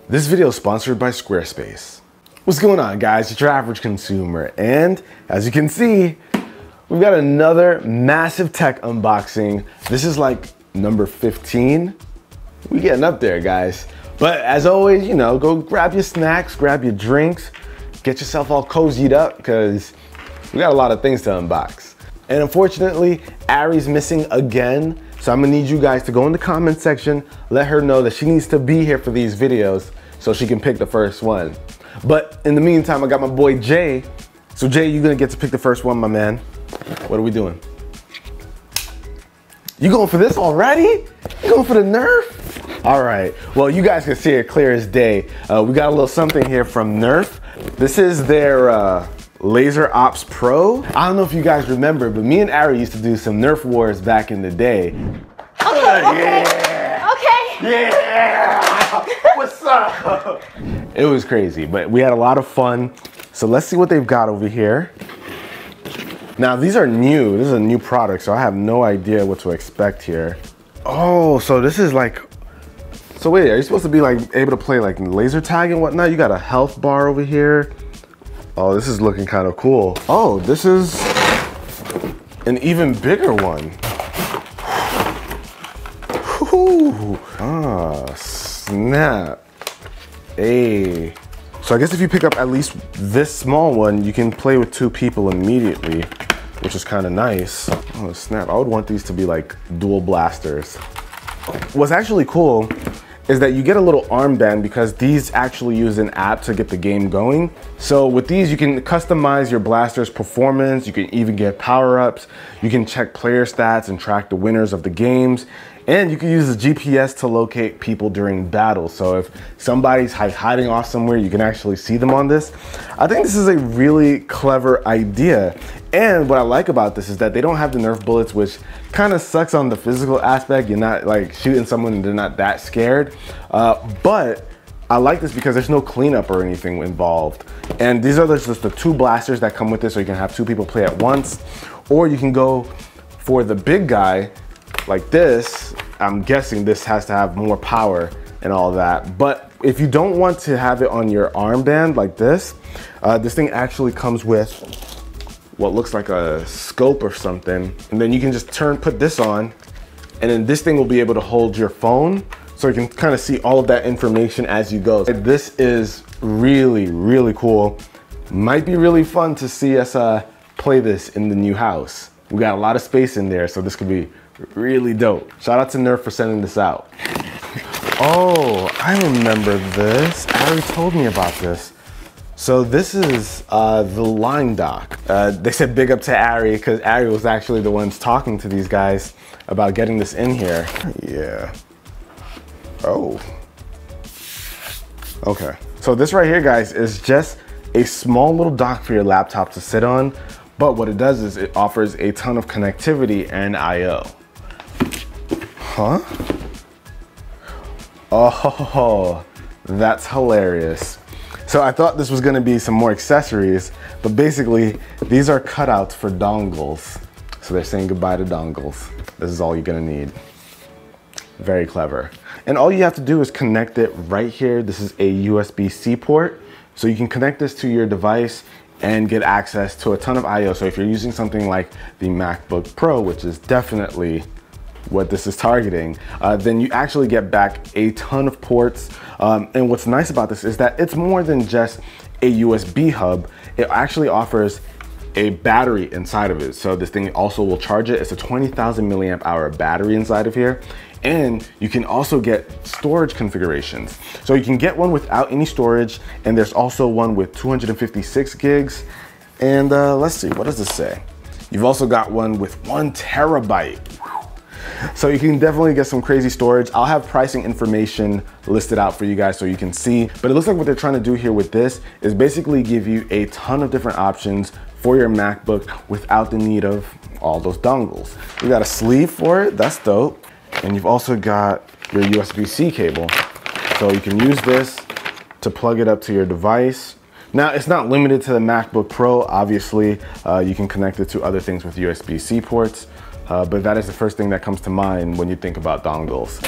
This video is sponsored by Squarespace. What's going on, guys? It's your average consumer, and as you can see, we've got another massive tech unboxing. This is like number 15. We getting up there, guys. But as always, you know, go grab your snacks, grab your drinks, get yourself all cozied up, because we got a lot of things to unbox. And unfortunately, Ari's missing again. So I'm gonna need you guys to go in the comment section, let her know that she needs to be here for these videos so she can pick the first one. But in the meantime, I got my boy Jay. So Jay, you're gonna get to pick the first one, my man. What are we doing? You going for this already? You going for the Nerf? All right, well, you guys can see it clear as day. We got a little something here from Nerf. This is their Laser Ops Pro. I don't know if you guys remember, but me and Ari used to do some Nerf wars back in the day. Okay. Yeah! What's up? It was crazy, but we had a lot of fun. So let's see what they've got over here. Now, these are new. This is a new product, so I have no idea what to expect here. Oh, so this is like, so wait, are you supposed to be like able to play like laser tag and whatnot? You got a health bar over here. Oh, this is looking kind of cool. Oh, this is an even bigger one. Whew. Ah, snap. Hey. So I guess if you pick up at least this small one, you can play with 2 people immediately, which is kind of nice. Oh, snap. I would want these to be like dual blasters. What's actually cool is that you get a little armband because these actually use an app to get the game going. So with these, you can customize your blaster's performance. You can even get power-ups. You can check player stats and track the winners of the games. And you can use the GPS to locate people during battle. So if somebody's hiding off somewhere, you can actually see them on this. I think this is a really clever idea. And what I like about this is that they don't have the Nerf bullets, which kind of sucks on the physical aspect. You're not like shooting someone and they're not that scared. But I like this because there's no cleanup or anything involved. And these are just the 2 blasters that come with this, so you can have 2 people play at once. Or you can go for the big guy like this. I'm guessing this has to have more power and all that. But if you don't want to have it on your armband like this, this thing actually comes with what looks like a scope or something. And then you can just put this on, and then this thing will be able to hold your phone, so you can kind of see all of that information as you go. This is really, really cool. Might be really fun to see us play this in the new house. We got a lot of space in there, so this could be really dope. Shout out to Nerf for sending this out. Oh, I remember this. Ari told me about this. So this is the line dock. They said big up to Ari, because Ari was actually the ones talking to these guys about getting this in here. Yeah. Oh. Okay. So this right here, guys, is just a small little dock for your laptop to sit on. But what it does is it offers a ton of connectivity and I/O. Huh? Oh, that's hilarious. So I thought this was gonna be some more accessories, but basically these are cutouts for dongles. So they're saying goodbye to dongles. This is all you're gonna need. Very clever. And all you have to do is connect it right here. This is a USB-C port. So you can connect this to your device and get access to a ton of I/O. So if you're using something like the MacBook Pro, which is definitely what this is targeting, then you actually get back a ton of ports. And what's nice about this is that it's more than just a USB hub. It actually offers a battery inside of it. So this thing also will charge it. It's a 20,000 milliamp hour battery inside of here. And you can also get storage configurations. So you can get one without any storage, and there's also one with 256 gigs. And let's see, what does this say? You've also got one with 1 terabyte. So you can definitely get some crazy storage. I'll have pricing information listed out for you guys so you can see. But it looks like what they're trying to do here with this is basically give you a ton of different options for your MacBook without the need of all those dongles. You got a sleeve for it, that's dope. And you've also got your USB-C cable. So you can use this to plug it up to your device. Now, it's not limited to the MacBook Pro. Obviously, you can connect it to other things with USB-C ports. But that is the first thing that comes to mind when you think about dongles.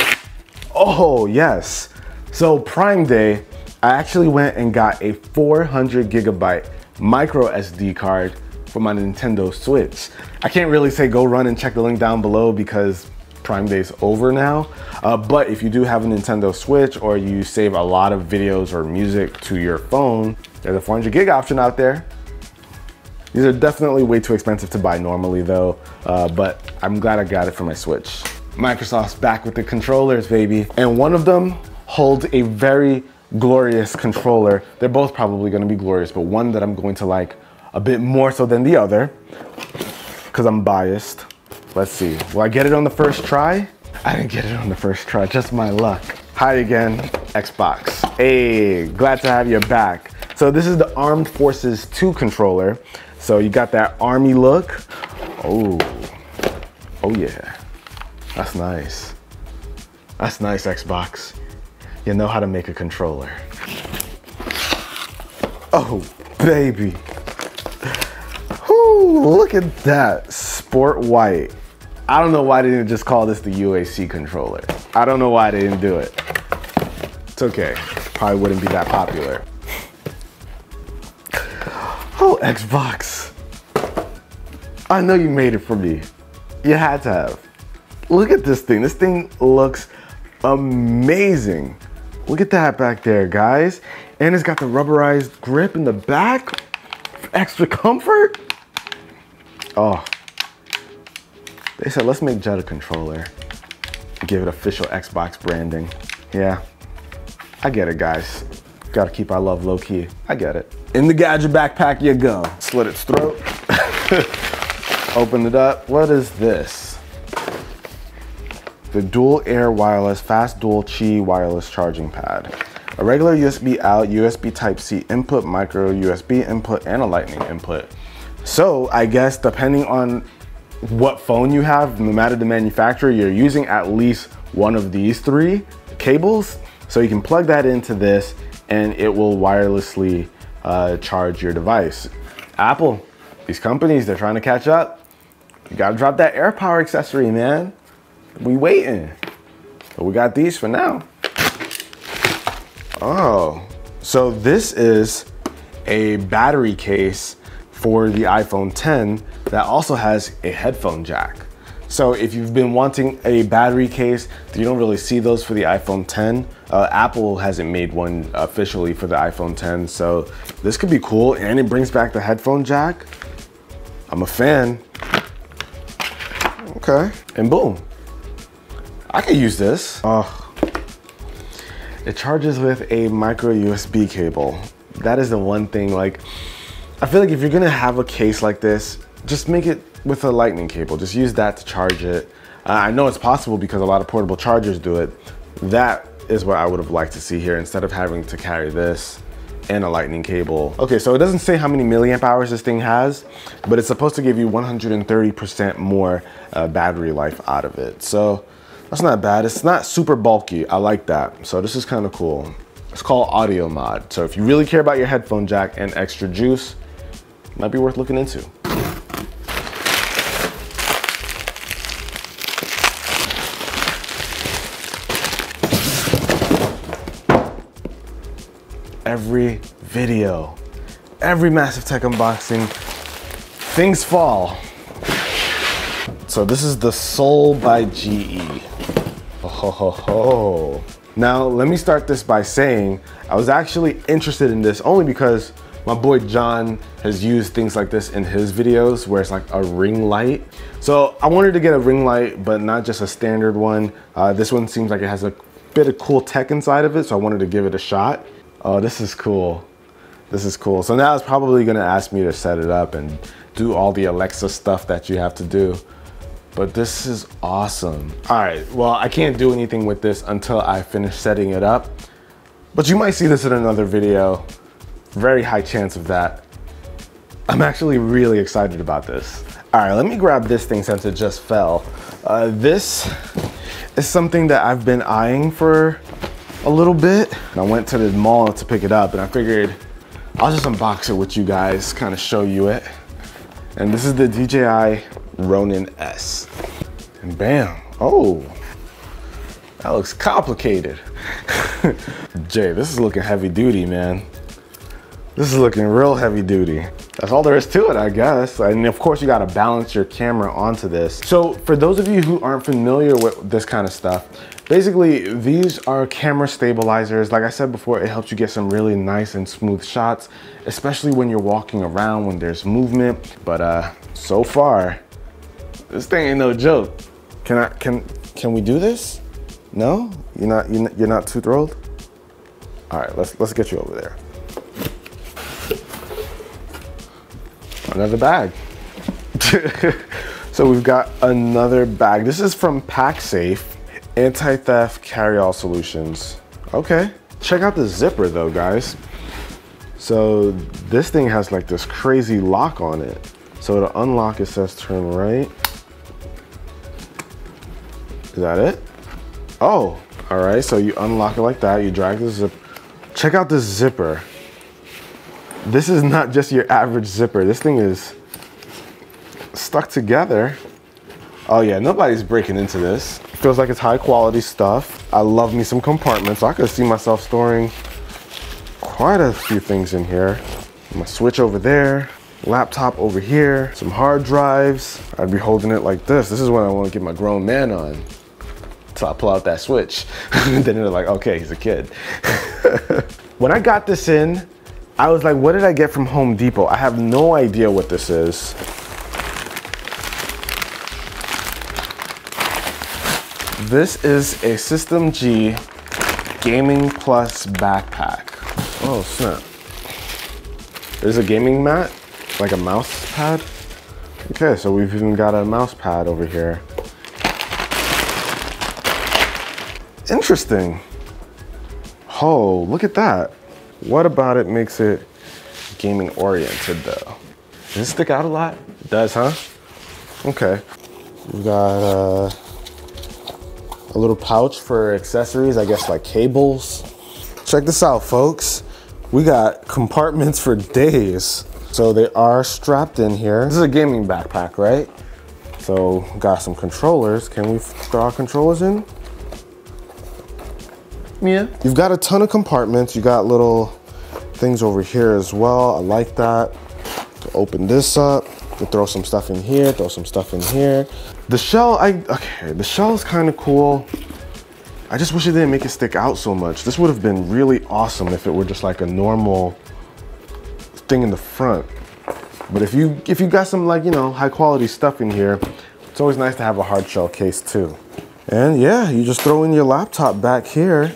Oh yes, So Prime Day, I actually went and got a 400 gigabyte micro SD card for my Nintendo Switch. I can't really say go run and check the link down below because Prime Day's over now. But if you do have a Nintendo Switch or you save a lot of videos or music to your phone, there's a 400 gig option out there. These are definitely way too expensive to buy normally though, but I'm glad I got it for my Switch. Microsoft's back with the controllers, baby. And one of them holds a very glorious controller. They're both probably gonna be glorious, but one that I'm going to like a bit more so than the other, because I'm biased. Let's see, will I get it on the first try? I didn't get it on the first try, just my luck. Hi again, Xbox. Hey, glad to have you back. So this is the Armed Forces 2 controller. So you got that army look. Oh yeah, that's nice. That's nice, Xbox. You know how to make a controller. Oh, baby. Whoo, look at that, sport white. I don't know why they didn't just call this the UAC controller. I don't know why they didn't do it. It's okay, probably wouldn't be that popular. Oh, Xbox. I know you made it for me. You had to have. Look at this thing. This thing looks amazing. Look at that back there, guys. And it's got the rubberized grip in the back for extra comfort. Oh. They said, let's make Judd a controller. Give it official Xbox branding. Yeah, I get it, guys. Gotta keep our love low key. I get it. In the gadget backpack you go. Slit its throat. Open it up. What is this? The dual air wireless fast dual Qi wireless charging pad. A regular USB out, USB Type-C input, micro USB input, and a lightning input. So I guess depending on what phone you have, no matter the manufacturer, you're using at least one of these three cables. So you can plug that into this and it will wirelessly charge your device. Apple, these companies, they're trying to catch up. You gotta drop that AirPower accessory, man. We waiting. But we got these for now. Oh, so this is a battery case for the iPhone 10 that also has a headphone jack. So if you've been wanting a battery case, you don't really see those for the iPhone 10. Apple hasn't made one officially for the iPhone 10, so this could be cool. And it brings back the headphone jack. I'm a fan. Okay, and boom. I could use this. Oh, it charges with a micro USB cable. That is the one thing, like, I feel like if you're gonna have a case like this, just make it with a lightning cable. Just use that to charge it. I know it's possible because a lot of portable chargers do it. That is what I would have liked to see here instead of having to carry this and a lightning cable. Okay, so it doesn't say how many milliamp hours this thing has, but it's supposed to give you 130% more battery life out of it. So that's not bad. It's not super bulky. I like that. So this is kind of cool. It's called Audio Mod. So if you really care about your headphone jack and extra juice, it might be worth looking into. Every video, every Massive Tech unboxing, things fall. So this is the Soul by GE. Oh, ho, ho, ho. Now, let me start this by saying I was actually interested in this only because my boy John has used things like this in his videos where it's like a ring light. So I wanted to get a ring light, but not just a standard one. This one seems like it has a bit of cool tech inside of it, so I wanted to give it a shot. Oh, this is cool. This is cool. So now it's probably gonna ask me to set it up and do all the Alexa stuff that you have to do. But this is awesome. All right, well, I can't do anything with this until I finish setting it up. But you might see this in another video. Very high chance of that. I'm actually really excited about this. All right, let me grab this thing since it just fell. This is something that I've been eyeing for a little bit. And I went to the mall to pick it up and I figured I'll just unbox it with you guys, kind of show you it. And this is the Dji Ronin S. And bam, oh, That looks complicated. Jay, this is looking heavy duty, man. This is looking real heavy duty. That's all there is to it, I guess. And of course you gotta balance your camera onto this. So for those of you who aren't familiar with this kind of stuff, basically these are camera stabilizers. Like I said before, it helps you get some really nice and smooth shots, especially when you're walking around, when there's movement. But so far, this thing ain't no joke. Can we do this? No? You're not too thrilled? All right, let's get you over there. Another bag. So we've got another bag. This is from PackSafe, Anti-Theft Carry-All Solutions. Okay. Check out the zipper though, guys. So this thing has like this crazy lock on it. So to unlock, it says turn right. Is that it? Oh, all right. So you unlock it like that. You drag the zip. Check out this zipper. This is not just your average zipper. This thing is stuck together. Oh yeah, nobody's breaking into this. Feels like it's high quality stuff. I love me some compartments. I could see myself storing quite a few things in here. My Switch over there, laptop over here, some hard drives. I'd be holding it like this. This is when I want to get my grown man on. So I pull out that Switch. Then they're like, okay, he's a kid. When I got this in, I was like, what did I get from Home Depot? I have no idea what this is. This is a System G Gaming Plus backpack. Oh snap. There's a gaming mat, like a mouse pad. Okay, so we've even got a mouse pad over here. Interesting. Oh, look at that. What about it makes it gaming oriented though? Does it stick out a lot? It does, huh? Okay. We got a little pouch for accessories, I guess like cables. Check this out, folks. We got compartments for days. So they are strapped in here. This is a gaming backpack, right? So got some controllers. Can we throw our controllers in? Yeah. You've got a ton of compartments. You got little things over here as well. I like that. To open this up, to throw some stuff in here, throw some stuff in here. The shell, the shell is kind of cool. I just wish it didn't make it stick out so much. This would have been really awesome if it were just like a normal thing in the front. But if you got some like, you know, high quality stuff in here, it's always nice to have a hard shell case too. And yeah, you just throw in your laptop back here.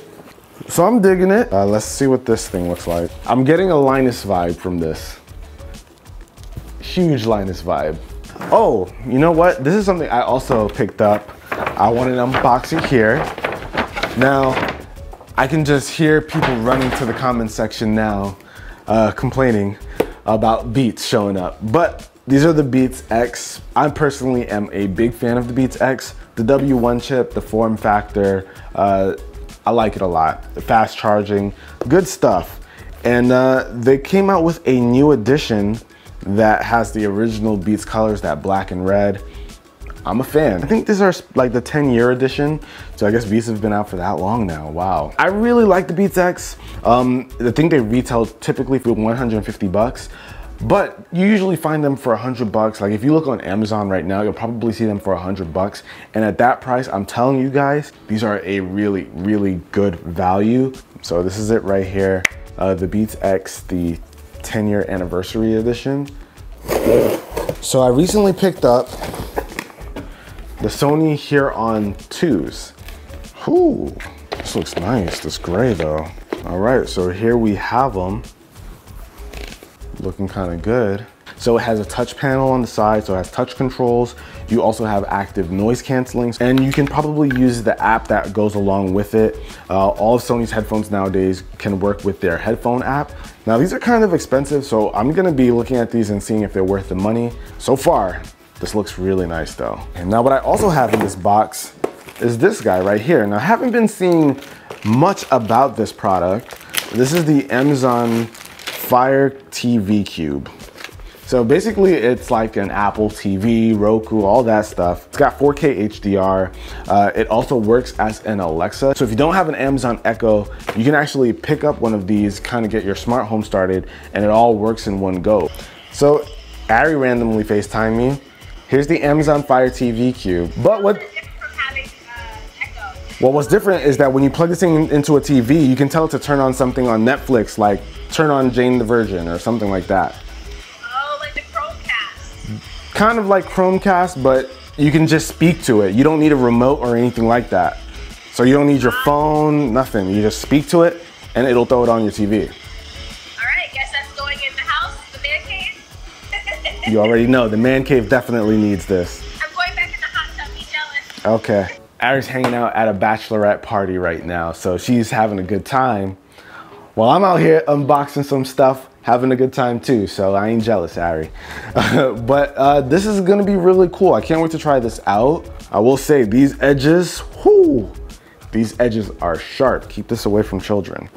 So I'm digging it. Let's see what this thing looks like. I'm getting a Linus vibe from this. Huge Linus vibe. Oh, you know what? This is something I also picked up. I wanted to unbox it here. Now, I can just hear people running to the comment section now, complaining about Beats showing up. But these are the Beats X. I personally am a big fan of the Beats X. The W1 chip, the form factor, I like it a lot. The fast charging, good stuff. And they came out with a new edition that has the original Beats colors, that black and red. I'm a fan. I think these are like the 10-year edition. So I guess Beats have been out for that long now. Wow. I really like the Beats X. I think they retail typically for 150 bucks. But you usually find them for 100 bucks. Like if you look on Amazon right now, you'll probably see them for 100 bucks. And at that price, I'm telling you guys, these are a really, really good value. So this is it right here. The Beats X, the 10-year anniversary edition. So I recently picked up the Sony Huron 2s. Ooh, this looks nice, this gray though. All right, so here we have them. Looking kind of good. So it has a touch panel on the side, so it has touch controls. You also have active noise canceling, and you can probably use the app that goes along with it. All of Sony's headphones nowadays can work with their headphone app. Now these are kind of expensive, so I'm gonna be looking at these and seeing if they're worth the money. So far, this looks really nice though. And now what I also have in this box is this guy right here. Now I haven't been seeing much about this product. This is the Amazon Fire TV Cube. So basically it's like an Apple TV, Roku, all that stuff. It's got 4K HDR. It also works as an Alexa. So if you don't have an Amazon Echo, you can actually pick up one of these, kind of get your smart home started, and it all works in one go. So Ari randomly FaceTimed me. Here's the Amazon Fire TV Cube. But what's different is that when you plug this thing into a TV, you can tell it to turn on something on Netflix, like turn on Jane the Virgin or something like that. Oh, like the Chromecast. Kind of like Chromecast, but you can just speak to it. You don't need a remote or anything like that. So you don't need your phone, nothing. You just speak to it and it'll throw it on your TV. All right, guess that's going in the house, the man cave. You already know, the man cave definitely needs this. I'm going back in the hot tub, be jealous. Okay. Ari's hanging out at a bachelorette party right now, so she's having a good time. While I'm out here unboxing some stuff, having a good time too, so I ain't jealous, Ari. But this is gonna be really cool. I can't wait to try this out. I will say, these edges, whoo, these edges are sharp. Keep this away from children.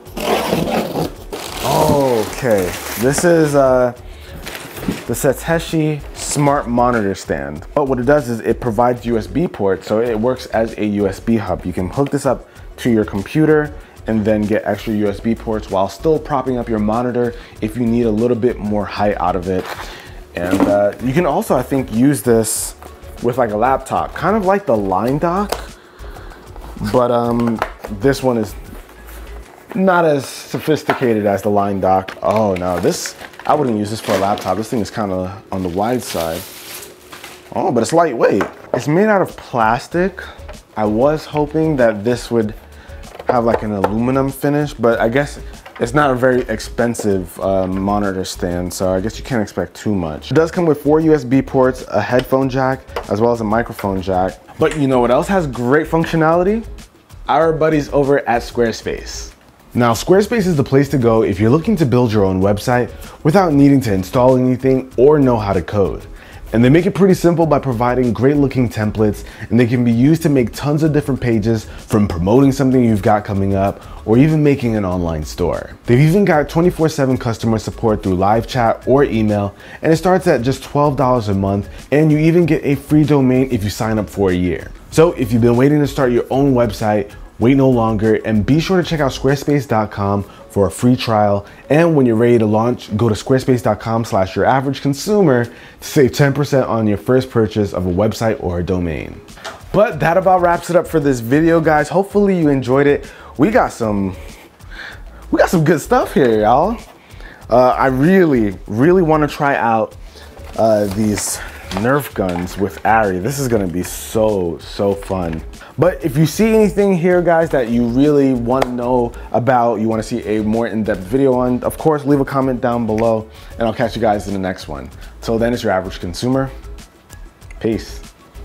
Okay, this is the Satechi smart monitor stand. But what it does is it provides USB ports, so it works as a USB hub. You can hook this up to your computer and then get extra USB ports while still propping up your monitor if you need a little bit more height out of it. And you can also, I think, use this with like a laptop, kind of like the Line Dock, but this one is not as sophisticated as the Line Dock. Oh no, this, I wouldn't use this for a laptop. This thing is kind of on the wide side. Oh, but it's lightweight. It's made out of plastic. I was hoping that this would have like an aluminum finish, but I guess it's not a very expensive monitor stand, so I guess you can't expect too much. It does come with 4 USB ports, a headphone jack, as well as a microphone jack. But you know what else has great functionality? Our buddies over at Squarespace. Now, Squarespace is the place to go if you're looking to build your own website without needing to install anything or know how to code. And they make it pretty simple by providing great looking templates, and they can be used to make tons of different pages, from promoting something you've got coming up or even making an online store. They've even got 24/7 customer support through live chat or email, and it starts at just $12 a month, and you even get a free domain if you sign up for a year. So if you've been waiting to start your own website, wait no longer, and be sure to check out squarespace.com for a free trial. And when you're ready to launch, go to squarespace.com/UrAvgConsumer to save 10% on your first purchase of a website or a domain. But that about wraps it up for this video, guys. Hopefully you enjoyed it. We got some good stuff here, y'all. I really want to try out these Nerf guns with Ari. This is gonna be so fun. But if you see anything here, guys, that you really want to know about, you want to see a more in-depth video on, of course, leave a comment down below, and I'll catch you guys in the next one. Till then, it's your average consumer. Peace.